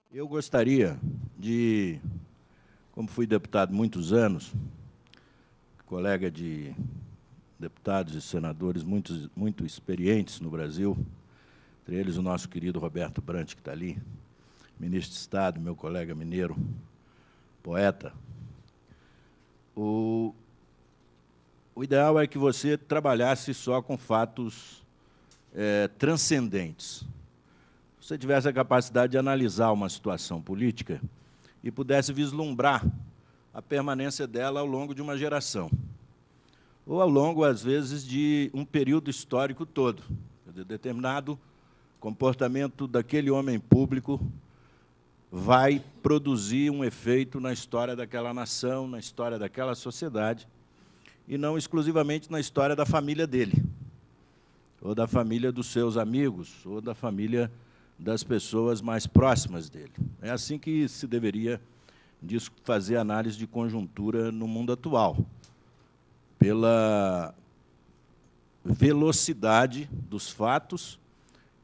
Eu gostaria de, como fui deputado muitos anos, colega de deputados e senadores muito experientes no Brasil, entre eles o nosso querido Roberto Brant, que está ali, ministro de Estado, meu colega mineiro, poeta. O ideal é que você trabalhasse só com fatos transcendentes. Se você tivesse a capacidade de analisar uma situação política e pudesse vislumbrar a permanência dela ao longo de uma geração, ou ao longo, às vezes, de um período histórico todo. Quer dizer, determinado comportamento daquele homem público vai produzir um efeito na história daquela nação, na história daquela sociedade, e não exclusivamente na história da família dele, ou da família dos seus amigos, ou da família das pessoas mais próximas dele. É assim que se deveria fazer análise de conjuntura no mundo atual, pela velocidade dos fatos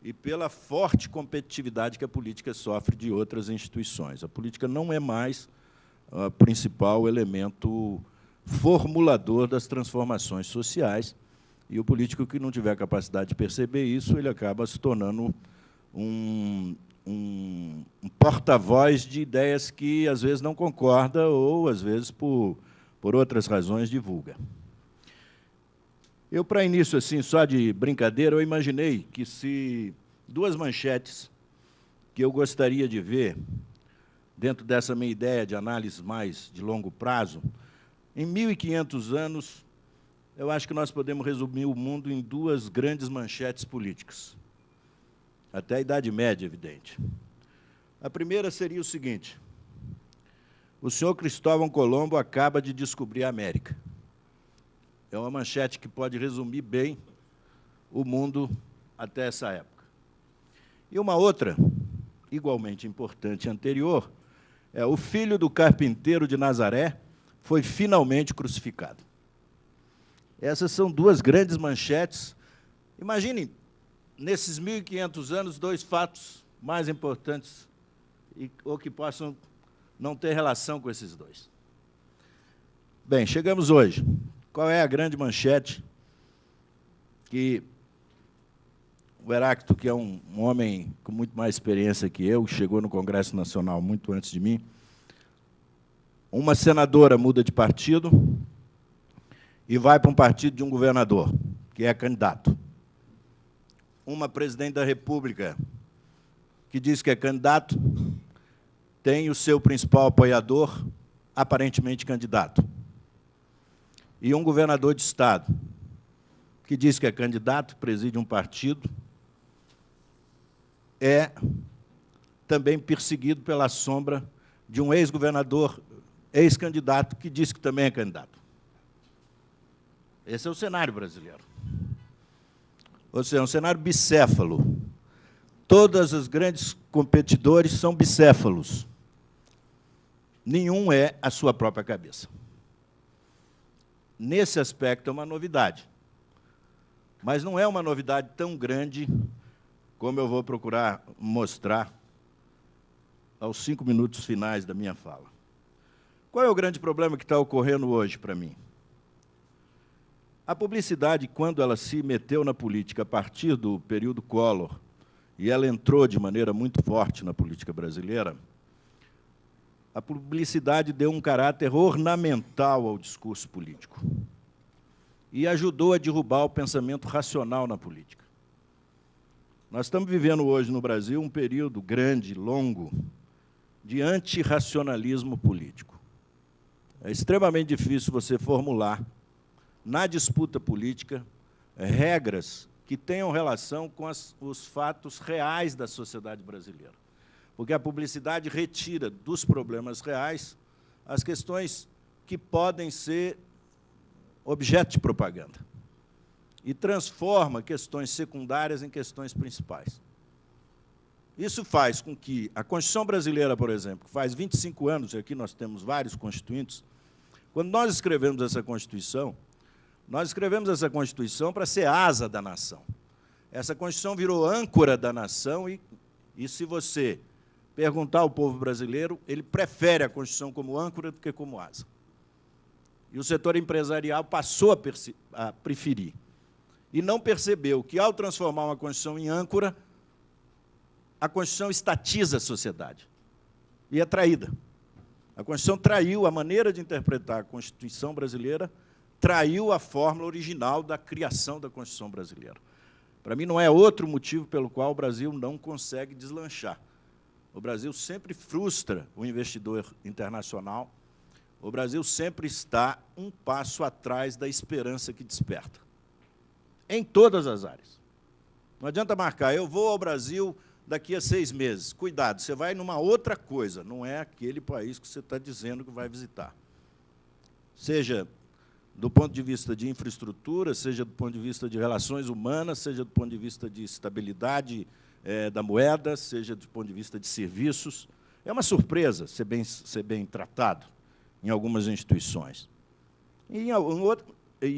e pela forte competitividade que a política sofre de outras instituições. A política não é mais o principal elemento formulador das transformações sociais, e o político que não tiver capacidade de perceber isso, ele acaba se tornando um porta-voz de ideias que, às vezes, não concorda ou, às vezes, por outras razões, divulga. Eu, para início, assim, só de brincadeira, eu imaginei que se duas manchetes que eu gostaria de ver, dentro dessa minha ideia de análise mais de longo prazo, em 1.500 anos, eu acho que nós podemos resumir o mundo em duas grandes manchetes políticas. Até a Idade Média, evidente. A primeira seria o seguinte: o senhor Cristóvão Colombo acaba de descobrir a América. É uma manchete que pode resumir bem o mundo até essa época. E uma outra, igualmente importante, anterior, é: o filho do carpinteiro de Nazaré foi finalmente crucificado. Essas são duas grandes manchetes. Imaginem, nesses 1.500 anos, dois fatos mais importantes, ou que possam não ter relação com esses dois. Bem, chegamos hoje. Qual é a grande manchete que o Heráclito, que é um homem com muito mais experiência que eu, chegou no Congresso Nacional muito antes de mim, uma senadora muda de partido e vai para um partido de um governador, que é candidato. Uma presidente da República que diz que é candidato tem o seu principal apoiador aparentemente candidato. E um governador de Estado que diz que é candidato, preside um partido, é também perseguido pela sombra de um ex-governador, ex-candidato, que diz que também é candidato. Esse é o cenário brasileiro. Ou seja, é um cenário bicéfalo. Todas as grandes competidores são bicéfalos. Nenhum é a sua própria cabeça. Nesse aspecto, é uma novidade. Mas não é uma novidade tão grande como eu vou procurar mostrar aos 5 minutos finais da minha fala. Qual é o grande problema que está ocorrendo hoje para mim? A publicidade, quando ela se meteu na política a partir do período Collor, e ela entrou de maneira muito forte na política brasileira, a publicidade deu um caráter ornamental ao discurso político e ajudou a derrubar o pensamento racional na política. Nós estamos vivendo hoje no Brasil um período grande, longo, de antirracionalismo político. É extremamente difícil você formular, na disputa política, regras que tenham relação com os fatos reais da sociedade brasileira. Porque a publicidade retira dos problemas reais as questões que podem ser objeto de propaganda e transforma questões secundárias em questões principais. Isso faz com que a Constituição brasileira, por exemplo, que faz 25 anos, e aqui nós temos vários constituintes, quando nós escrevemos essa Constituição para ser asa da nação. Essa Constituição virou âncora da nação e se você perguntar ao povo brasileiro, ele prefere a Constituição como âncora do que como asa. E o setor empresarial passou a preferir. E não percebeu que, ao transformar uma Constituição em âncora, a Constituição estatiza a sociedade. E é traída. A Constituição traiu a maneira de interpretar a Constituição brasileira, traiu a fórmula original da criação da Constituição brasileira. Para mim, não é outro motivo pelo qual o Brasil não consegue deslanchar. O Brasil sempre frustra o investidor internacional, o Brasil sempre está um passo atrás da esperança que desperta, em todas as áreas. Não adianta marcar, eu vou ao Brasil daqui a 6 meses. Cuidado, você vai numa outra coisa, não é aquele país que você está dizendo que vai visitar. Seja do ponto de vista de infraestrutura, seja do ponto de vista de relações humanas, seja do ponto de vista de estabilidade da moeda, seja do ponto de vista de serviços. É uma surpresa ser bem tratado em algumas instituições. E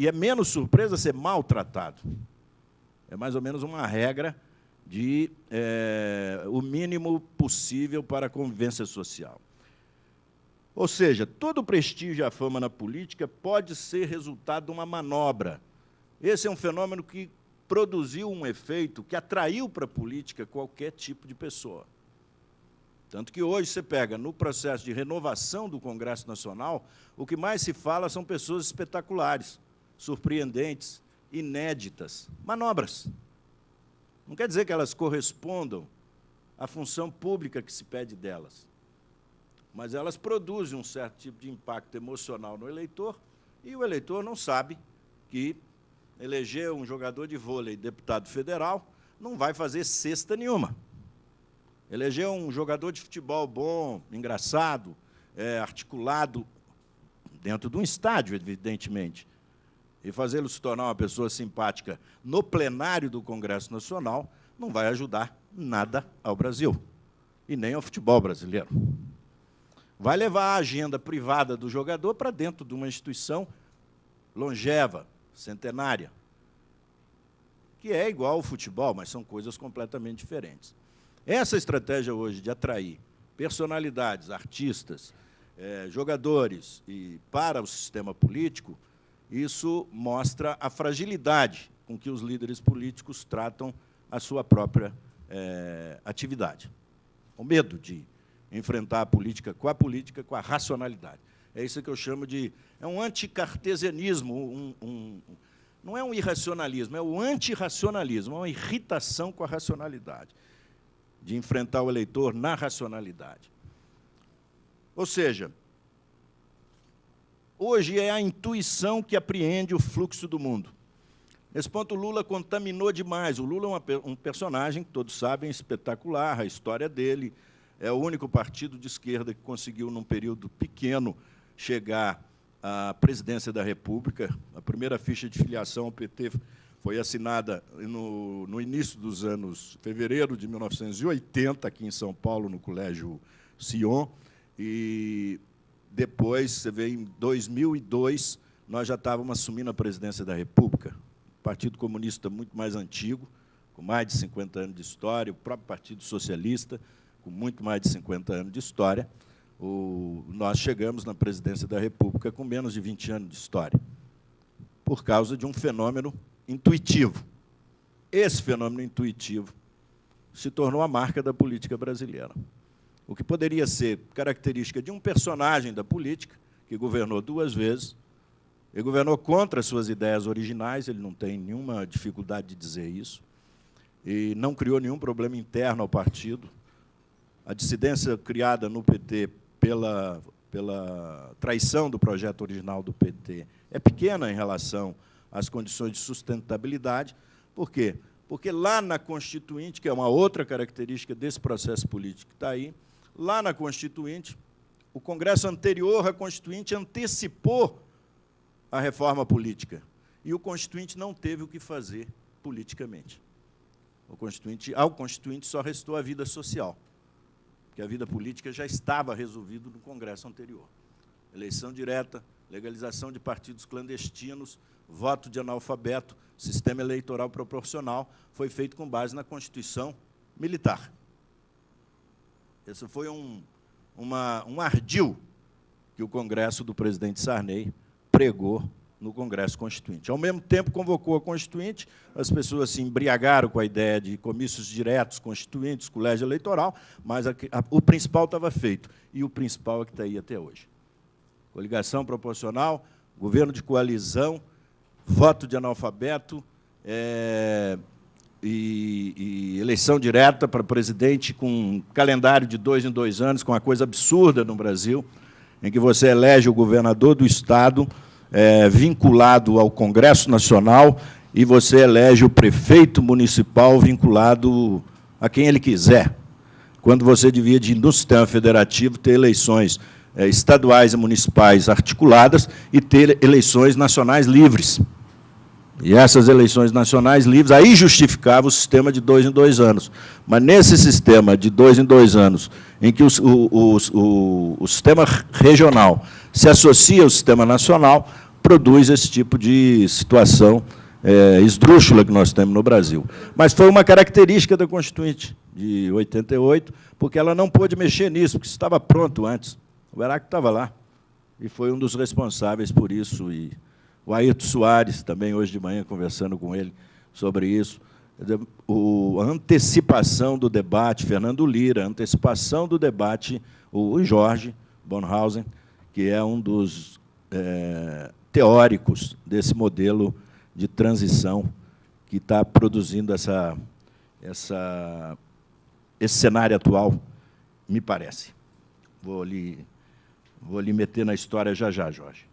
é menos surpresa ser maltratado. É mais ou menos uma regra de o mínimo possível para a convivência social. Ou seja, todo o prestígio e a fama na política pode ser resultado de uma manobra. Esse é um fenômeno que produziu um efeito que atraiu para a política qualquer tipo de pessoa. Tanto que hoje você pega, no processo de renovação do Congresso Nacional, o que mais se fala são pessoas espetaculares, surpreendentes, inéditas, manobras. Não quer dizer que elas correspondam à função pública que se pede delas, mas elas produzem um certo tipo de impacto emocional no eleitor, e o eleitor não sabe que eleger um jogador de vôlei deputado federal não vai fazer cesta nenhuma. Eleger um jogador de futebol bom, engraçado, articulado, dentro de um estádio, evidentemente, e fazê-lo se tornar uma pessoa simpática no plenário do Congresso Nacional, não vai ajudar nada ao Brasil, e nem ao futebol brasileiro. Vai levar a agenda privada do jogador para dentro de uma instituição longeva, centenária, que é igual ao futebol, mas são coisas completamente diferentes. Essa estratégia hoje de atrair personalidades, artistas, jogadores para o sistema político, isso mostra a fragilidade com que os líderes políticos tratam a sua própria atividade. O medo de enfrentar a política, com a racionalidade. É isso que eu chamo de... É um anticartesianismo, não é um irracionalismo, é o antirracionalismo, é uma irritação com a racionalidade, de enfrentar o eleitor na racionalidade. Ou seja, hoje é a intuição que apreende o fluxo do mundo. Nesse ponto, o Lula contaminou demais. O Lula é um personagem, que todos sabem, espetacular, a história dele. É o único partido de esquerda que conseguiu, num período pequeno, chegar à presidência da República. A primeira ficha de filiação ao PT foi assinada no início dos anos, fevereiro de 1980, aqui em São Paulo, no Colégio Sion, e depois, você vê, em 2002, nós já estávamos assumindo a presidência da República. O Partido Comunista muito mais antigo, com mais de 50 anos de história, o próprio Partido Socialista, com muito mais de 50 anos de história. Nós chegamos na presidência da República com menos de 20 anos de história, por causa de um fenômeno intuitivo. Esse fenômeno intuitivo se tornou a marca da política brasileira. O que poderia ser característica de um personagem da política, que governou 2 vezes, ele governou contra as suas ideias originais, ele não tem nenhuma dificuldade de dizer isso, e não criou nenhum problema interno ao partido. A dissidência criada no PT pela traição do projeto original do PT é pequena em relação às condições de sustentabilidade. Por quê? Porque lá na Constituinte, que é uma outra característica desse processo político que está aí, lá na Constituinte, o Congresso anterior à Constituinte antecipou a reforma política, e o Constituinte não teve o que fazer politicamente. Ao Constituinte só restou a vida social, porque a vida política já estava resolvida no Congresso anterior. Eleição direta, legalização de partidos clandestinos, voto de analfabeto, sistema eleitoral proporcional, foi feito com base na Constituição militar. Esse foi um ardil que o Congresso do presidente Sarney pregou no Congresso Constituinte. Ao mesmo tempo, convocou a Constituinte, as pessoas se embriagaram com a ideia de comícios diretos constituintes, colégio eleitoral, mas o principal estava feito, e o principal é que está aí até hoje. Coligação proporcional, governo de coalizão, voto de analfabeto, e eleição direta para presidente com um calendário de 2 em 2 anos, com uma coisa absurda no Brasil, em que você elege o governador do Estado, vinculado ao Congresso Nacional, e você elege o prefeito municipal vinculado a quem ele quiser, quando você devia, no sistema federativo, ter eleições estaduais e municipais articuladas e ter eleições nacionais livres. E essas eleições nacionais livres, aí justificava o sistema de 2 em 2 anos. Mas nesse sistema de 2 em 2 anos, em que o sistema regional se associa ao sistema nacional, produz esse tipo de situação esdrúxula que nós temos no Brasil. Mas foi uma característica da Constituinte de 88, porque ela não pôde mexer nisso, porque isso estava pronto antes. O Heráclito estava lá, e foi um dos responsáveis por isso. E o Ayrton Soares, também hoje de manhã, conversando com ele sobre isso, a antecipação do debate, Fernando Lira, a antecipação do debate, o Jorge Bonhausen, que é um dos teóricos desse modelo de transição que está produzindo esse cenário atual, me parece. Vou lhe meter na história já, Jorge.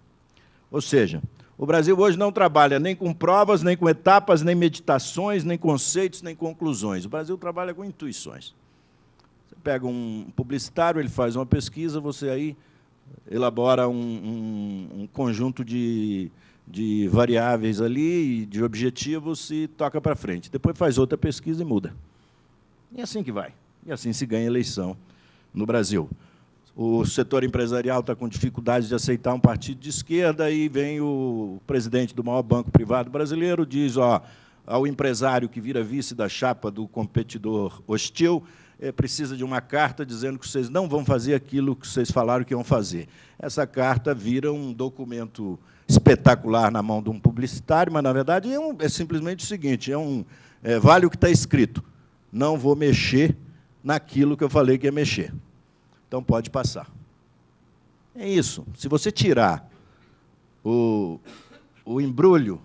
Ou seja, o Brasil hoje não trabalha nem com provas, nem com etapas, nem meditações, nem conceitos, nem conclusões. O Brasil trabalha com intuições. Você pega um publicitário, ele faz uma pesquisa, você aí elabora um conjunto de variáveis ali, de objetivos, e toca para frente. Depois faz outra pesquisa e muda. E é assim que vai. E assim se ganha eleição no Brasil. O setor empresarial está com dificuldade de aceitar um partido de esquerda, e vem o presidente do maior banco privado brasileiro, diz ao empresário que vira vice da chapa do competidor hostil, precisa de uma carta dizendo que vocês não vão fazer aquilo que vocês falaram que iam fazer. Essa carta vira um documento espetacular na mão de um publicitário, mas, na verdade, é simplesmente o seguinte, vale o que está escrito, não vou mexer naquilo que eu falei que ia mexer. Então, pode passar. É isso. Se você tirar o embrulho,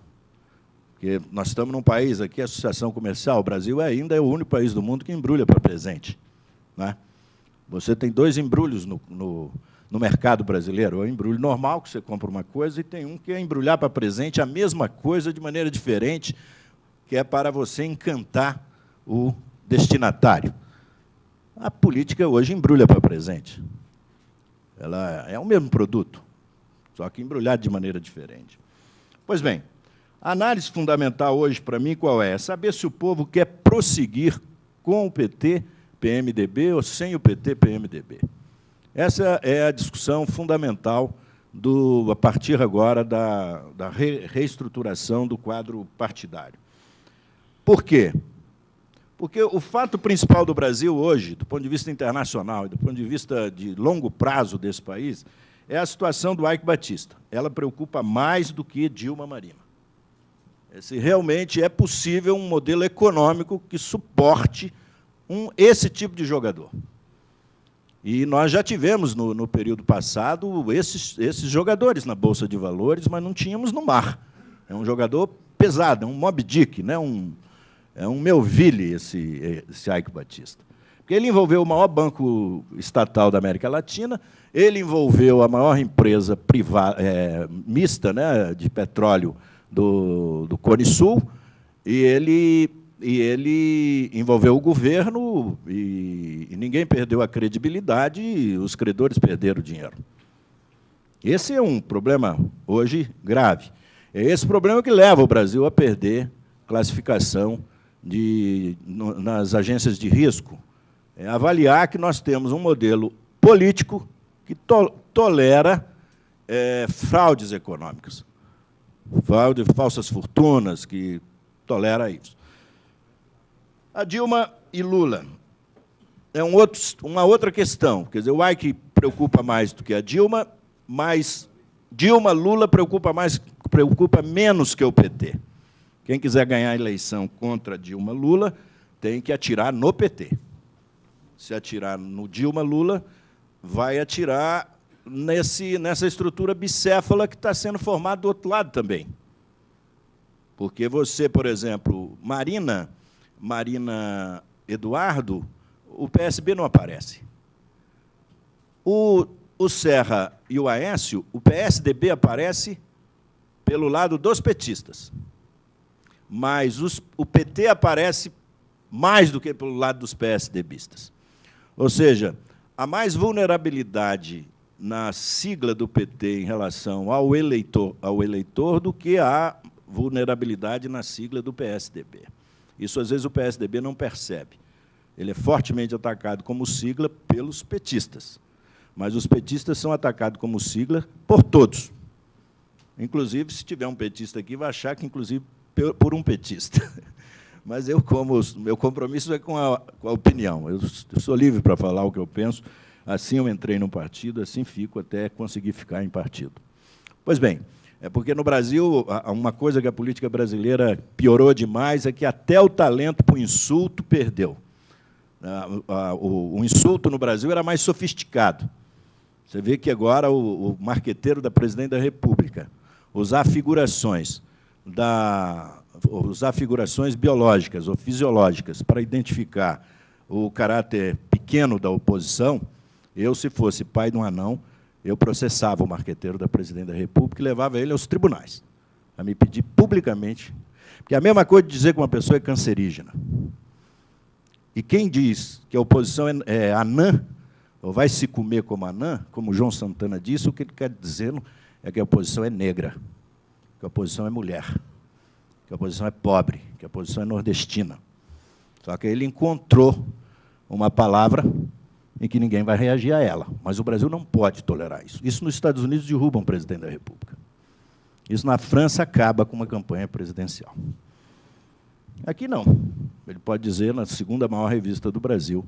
porque nós estamos num país aqui, a associação comercial, o Brasil ainda é o único país do mundo que embrulha para presente, né? Você tem 2 embrulhos no mercado brasileiro. É o embrulho normal, que você compra uma coisa, e tem um que é embrulhar para presente a mesma coisa de maneira diferente, que é para você encantar o destinatário. A política hoje embrulha para presente. Ela é o mesmo produto, só que embrulhado de maneira diferente. Pois bem, a análise fundamental hoje, para mim, qual é? É saber se o povo quer prosseguir com o PT, PMDB, ou sem o PT, PMDB. Essa é a discussão fundamental a partir agora da reestruturação do quadro partidário. Por quê? Porque o fato principal do Brasil hoje, do ponto de vista internacional e do ponto de vista de longo prazo desse país, é a situação do Eike Batista. Ela preocupa mais do que Dilma Marina. Se realmente é possível um modelo econômico que suporte esse tipo de jogador. E nós já tivemos, no período passado, esses jogadores na Bolsa de Valores, mas não tínhamos no mar. É um jogador pesado, é um Moby Dick, né? É um Melville, esse Eike Batista. Porque ele envolveu o maior banco estatal da América Latina, ele envolveu a maior empresa privada, mista, né, de petróleo do Cone Sul, e ele envolveu o governo, e ninguém perdeu a credibilidade, e os credores perderam o dinheiro. Esse é um problema, hoje, grave. É esse problema que leva o Brasil a perder classificação nas agências de risco. Avaliar que nós temos um modelo político que tolera fraudes econômicas, falsas fortunas, que tolera isso. A Dilma e Lula. uma outra questão. Quer dizer, o Aike preocupa mais do que a Dilma, mas Dilma-Lula preocupa menos que o PT. Quem quiser ganhar a eleição contra Dilma-Lula tem que atirar no PT. Se atirar no Dilma-Lula, vai atirar nessa estrutura bicéfala que está sendo formada do outro lado também. Porque você, por exemplo, Marina Eduardo, o PSB não aparece. O Serra e o Aécio, o PSDB aparece pelo lado dos petistas. Mas o PT aparece mais do que pelo lado dos PSDBistas. Ou seja, há mais vulnerabilidade na sigla do PT em relação ao eleitor do que há vulnerabilidade na sigla do PSDB. Isso, às vezes, o PSDB não percebe. Ele é fortemente atacado como sigla pelos petistas, mas os petistas são atacados como sigla por todos. Inclusive, se tiver um petista aqui, vai achar que, inclusive, por um petista. Mas meu compromisso é com a opinião. Eu sou livre para falar o que eu penso. Assim eu entrei no partido, assim fico até conseguir ficar em partido. Pois bem, é porque no Brasil, uma coisa que a política brasileira piorou demais é que até o talento para o insulto perdeu. O insulto no Brasil era mais sofisticado. Você vê que agora o marqueteiro da Presidente da República usar figurações biológicas ou fisiológicas para identificar o caráter pequeno da oposição, eu, se fosse pai de um anão, eu processava o marqueteiro da Presidente da República e levava ele aos tribunais, a me pedir publicamente, porque é a mesma coisa de dizer que uma pessoa é cancerígena. E quem diz que a oposição é anã, ou vai se comer como anã, como João Santana disse, o que ele quer dizer é que a oposição é negra, que a oposição é mulher, que a oposição é pobre, que a oposição é nordestina. Só que ele encontrou uma palavra em que ninguém vai reagir a ela. Mas o Brasil não pode tolerar isso. Isso nos Estados Unidos derruba um presidente da República. Isso na França acaba com uma campanha presidencial. Aqui não. Ele pode dizer, na segunda maior revista do Brasil,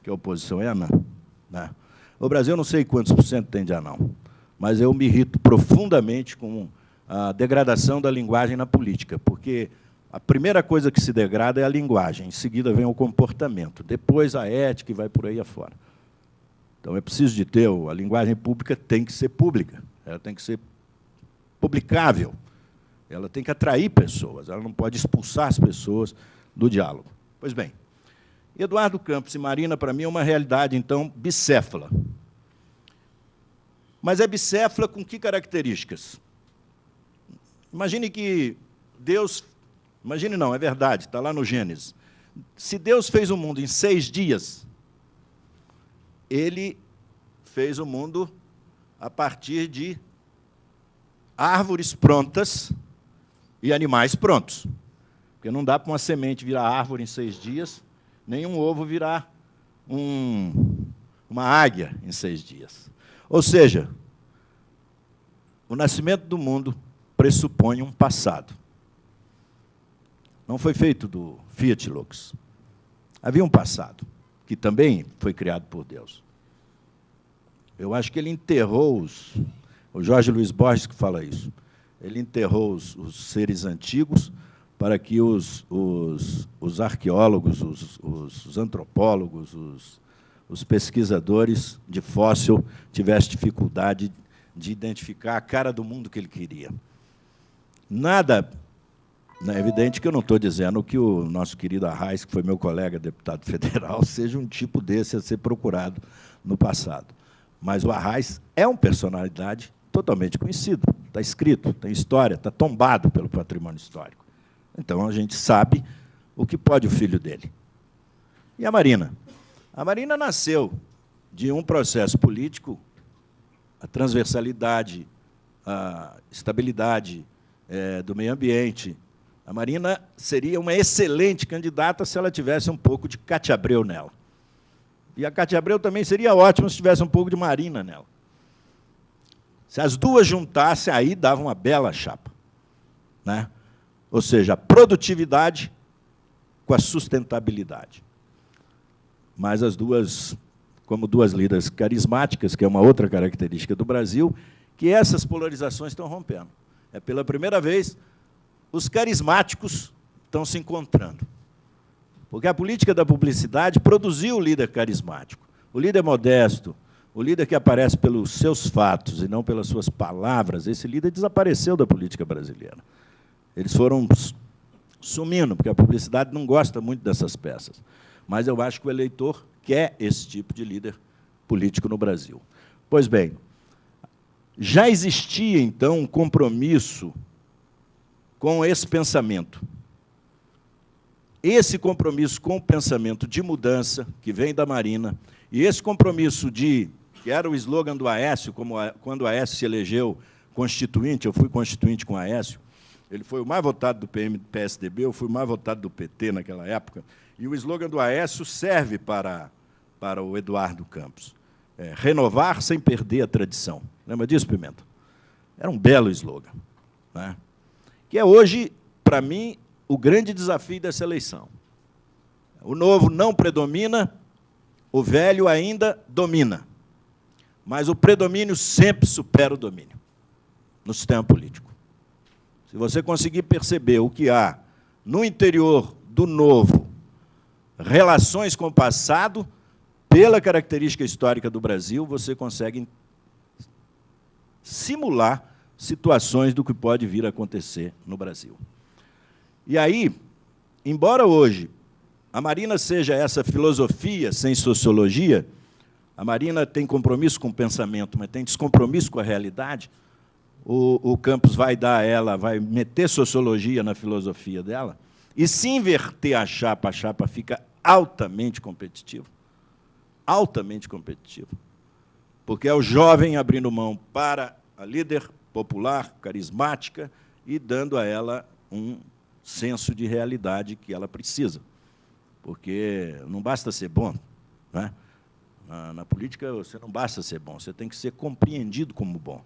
que a oposição é anã. Né? O Brasil, eu não sei quantos por cento tem de anão, mas eu me irrito profundamente com a degradação da linguagem na política, porque a primeira coisa que se degrada é a linguagem, em seguida vem o comportamento, depois a ética e vai por aí afora. Então, é preciso de ter, a linguagem pública tem que ser pública, ela tem que ser publicável, ela tem que atrair pessoas, ela não pode expulsar as pessoas do diálogo. Pois bem, Eduardo Campos e Marina, para mim, é uma realidade, então, bicéfala. Mas é bicéfala com que características? Imagine que Deus... Imagine não, é verdade, está lá no Gênesis. Se Deus fez o mundo em 6 dias, Ele fez o mundo a partir de árvores prontas e animais prontos. Porque não dá para uma semente virar árvore em 6 dias, nem um ovo virar uma águia em 6 dias. Ou seja, o nascimento do mundo pressupõe um passado. Não foi feito do Fiat Lux. Havia um passado, que também foi criado por Deus. Eu acho que ele enterrou o Jorge Luiz Borges que fala isso. Ele enterrou os seres antigos para que os arqueólogos, os antropólogos, os pesquisadores de fóssil tivessem dificuldade de identificar a cara do mundo que ele queria. Nada... É evidente que eu não estou dizendo que o nosso querido Arraes, que foi meu colega deputado federal, seja um tipo desse a ser procurado no passado. Mas o Arraes é uma personalidade totalmente conhecida. Está escrito, tem história, está tombado pelo patrimônio histórico. Então, a gente sabe o que pode o filho dele. E a Marina? A Marina nasceu de um processo político, a transversalidade, a estabilidade do meio ambiente. A Marina seria uma excelente candidata se ela tivesse um pouco de Cátia Abreu nela. E a Cátia Abreu também seria ótima se tivesse um pouco de Marina nela. Se as duas juntassem, aí dava uma bela chapa. Né? Ou seja, a produtividade com a sustentabilidade. mas as duas, como duas líderes carismáticas, que é uma outra característica do Brasil, que essas polarizações estão rompendo. É pela primeira vez, os carismáticos estão se encontrando. Porque a política da publicidade produziu o líder carismático, o líder modesto, o líder que aparece pelos seus fatos e não pelas suas palavras. Esse líder desapareceu da política brasileira. Eles foram sumindo, porque a publicidade não gosta muito dessas peças. Mas eu acho que o eleitor quer esse tipo de líder político no Brasil. Pois bem, já existia, então, um compromisso com esse pensamento. Esse compromisso com o pensamento de mudança, que vem da Marina, e esse compromisso que era o slogan do Aécio, quando o Aécio se elegeu constituinte, eu fui constituinte com o Aécio, ele foi o mais votado do PSDB, eu fui o mais votado do PT naquela época, e o slogan do Aécio serve para o Eduardo Campos. Renovar sem perder a tradição. Lembra disso, Pimenta? Era um belo slogan, né? Que é hoje, para mim, o grande desafio dessa eleição. O novo não predomina, o velho ainda domina. Mas o predomínio sempre supera o domínio no sistema político. Se você conseguir perceber o que há no interior do novo, relações com o passado, pela característica histórica do Brasil, você consegue simular situações do que pode vir a acontecer no Brasil. E aí, embora hoje a Marina seja essa filosofia sem sociologia, a Marina tem compromisso com o pensamento, mas tem descompromisso com a realidade, o Campos vai dar a ela, vai meter sociologia na filosofia dela, e se inverter a chapa fica altamente competitivo. Altamente competitivo. Porque é o jovem abrindo mão para a líder popular, carismática, e dando a ela um senso de realidade que ela precisa. Porque não basta ser bom, né? Na política, você não basta ser bom, você tem que ser compreendido como bom.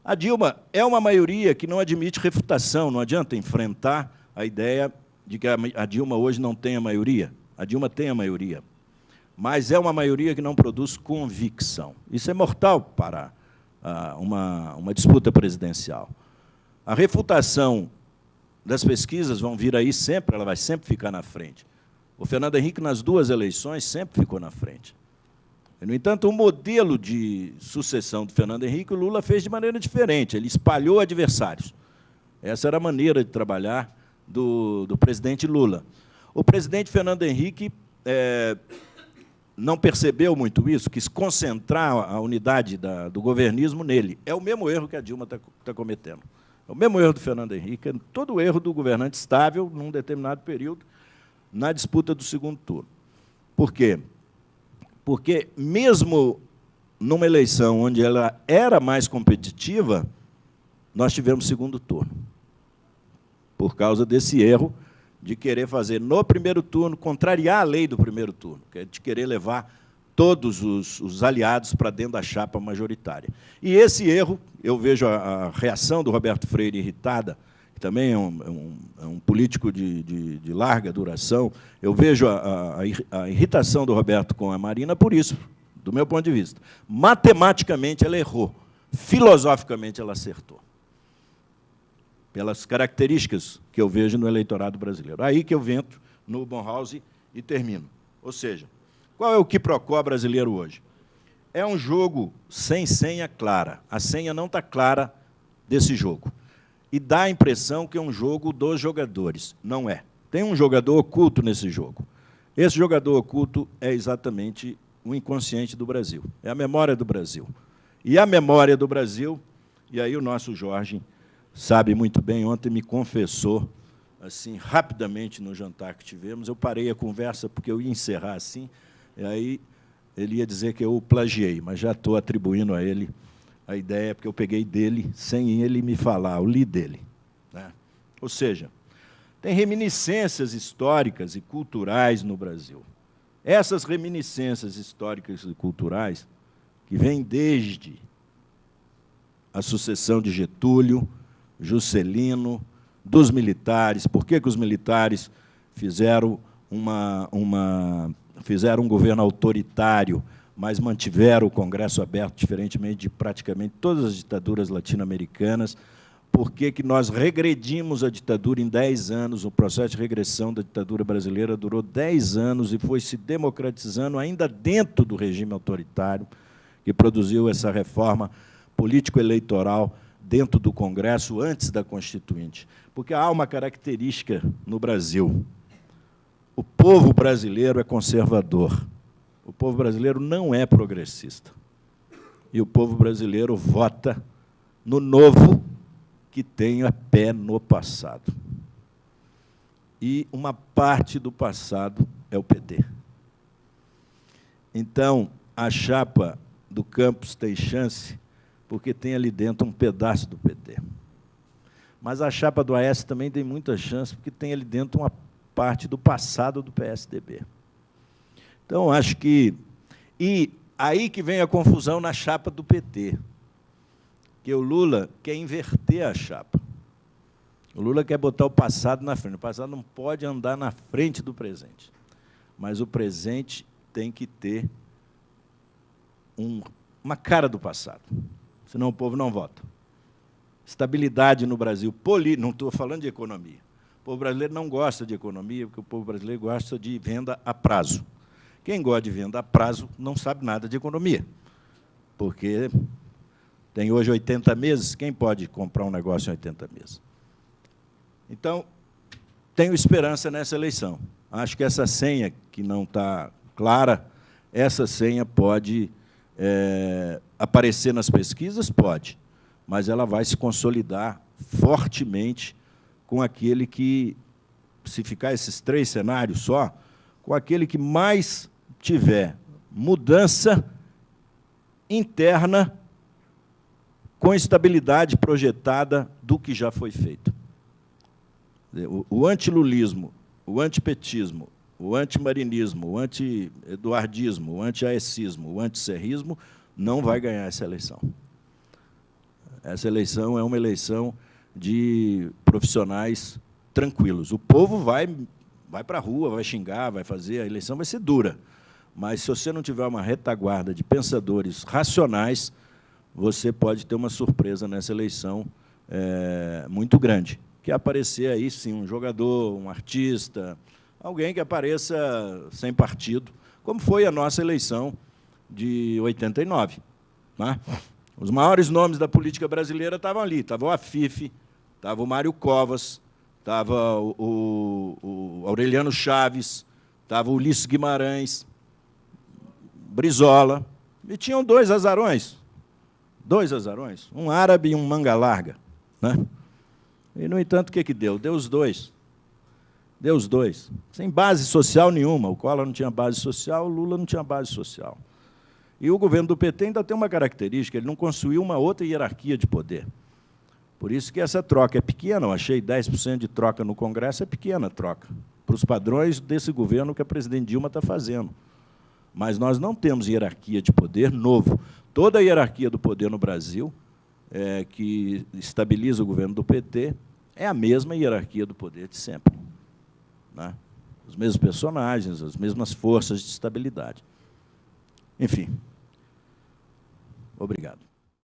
A Dilma é uma maioria que não admite refutação, não adianta enfrentar a ideia de que a Dilma hoje não tem a maioria. A Dilma tem a maioria, mas é uma maioria que não produz convicção. Isso é mortal para uma disputa presidencial. A refutação das pesquisas vão vir aí sempre, ela vai sempre ficar na frente. O Fernando Henrique, nas duas eleições, sempre ficou na frente. No entanto, o modelo de sucessão do Fernando Henrique, o Lula fez de maneira diferente, ele espalhou adversários. Essa era a maneira de trabalhar do presidente Lula. O presidente Fernando Henrique não percebeu muito isso, quis concentrar a unidade do governismo nele. É o mesmo erro que a Dilma está cometendo. É o mesmo erro do Fernando Henrique, é todo o erro do governante estável, num determinado período, na disputa do segundo turno. Por quê? Porque, mesmo numa eleição onde ela era mais competitiva, nós tivemos segundo turno, por causa desse erro de querer fazer no primeiro turno, contrariar a lei do primeiro turno, que é de querer levar todos os aliados para dentro da chapa majoritária. E esse erro, eu vejo a reação do Roberto Freire irritada, que também é um político de larga duração, eu vejo a irritação do Roberto com a Marina por isso, do meu ponto de vista. Matematicamente, ela errou. Filosoficamente, ela acertou. Pelas características que eu vejo no eleitorado brasileiro. Aí que eu entro no Bornhausen e termino. Ou seja, qual é o quiprocó brasileiro hoje? É um jogo sem senha clara. A senha não está clara desse jogo. E dá a impressão que é um jogo dos jogadores. Não é. Tem um jogador oculto nesse jogo. Esse jogador oculto é exatamente o inconsciente do Brasil. É a memória do Brasil. E a memória do Brasil, e aí o nosso Jorge sabe muito bem, ontem me confessou, assim, rapidamente no jantar que tivemos, eu parei a conversa porque eu ia encerrar assim, e aí ele ia dizer que eu o plagiei, mas já estou atribuindo a ele a ideia, porque eu peguei dele sem ele me falar, eu li dele, né? Ou seja, tem reminiscências históricas e culturais no Brasil. Essas reminiscências históricas e culturais, que vêm desde a sucessão de Getúlio, Juscelino, dos militares. Por que os militares fizeram uma fizeram um governo autoritário, mas mantiveram o Congresso aberto, diferentemente de praticamente todas as ditaduras latino-americanas. Por que que nós regredimos a ditadura em 10 anos? O processo de regressão da ditadura brasileira durou 10 anos e foi se democratizando ainda dentro do regime autoritário, que produziu essa reforma político-eleitoral dentro do Congresso, antes da Constituinte. Porque há uma característica no Brasil. O povo brasileiro é conservador. O povo brasileiro não é progressista. E o povo brasileiro vota no novo, que tenha pé no passado. E uma parte do passado é o PT. Então, a chapa do Campos tem chance, porque tem ali dentro um pedaço do PT. Mas a chapa do Aécio também tem muita chance, porque tem ali dentro uma parte do passado do PSDB. Então, acho que... E aí que vem a confusão na chapa do PT, que o Lula quer inverter a chapa. O Lula quer botar o passado na frente. O passado não pode andar na frente do presente, mas o presente tem que ter uma cara do passado, senão o povo não vota. Estabilidade no Brasil, não estou falando de economia. O povo brasileiro não gosta de economia, porque o povo brasileiro gosta de venda a prazo. Quem gosta de venda a prazo não sabe nada de economia, porque tem hoje 80 meses, quem pode comprar um negócio em 80 meses? Então, tenho esperança nessa eleição. Acho que essa senha, que não está clara, essa senha pode aparecer nas pesquisas? Pode, mas ela vai se consolidar fortemente com aquele que, se ficar esses 3 cenários só, com aquele que mais tiver mudança interna com estabilidade projetada do que já foi feito. O antilulismo, o antipetismo, o antimarinismo, o anti-eduardismo, o anti-aecismo, o antisserrismo não vai ganhar essa eleição. Essa eleição é uma eleição de profissionais tranquilos. O povo vai para a rua, vai xingar, vai fazer, a eleição vai ser dura. Mas, se você não tiver uma retaguarda de pensadores racionais, você pode ter uma surpresa nessa eleição muito grande, que é aparecer aí, sim, um jogador, um artista, alguém que apareça sem partido, como foi a nossa eleição de 89. Né? Os maiores nomes da política brasileira estavam ali. Estava o Afife, estava o Mário Covas, estava o Aureliano Chaves, estava o Ulisses Guimarães, Brizola, e tinham 2 azarões, um árabe e um manga larga. Né? E, no entanto, o que deu? Deu os 2. Deu os 2. Sem base social nenhuma. O Collor não tinha base social, o Lula não tinha base social. E o governo do PT ainda tem uma característica, ele não construiu uma outra hierarquia de poder. Por isso que essa troca é pequena. Eu achei 10% de troca no Congresso, é pequena troca, para os padrões desse governo que a presidente Dilma está fazendo. Mas nós não temos hierarquia de poder novo. Toda a hierarquia do poder no Brasil, que estabiliza o governo do PT, é a mesma hierarquia do poder de sempre. Né? Os mesmos personagens, as mesmas forças de estabilidade. Enfim. Obrigado.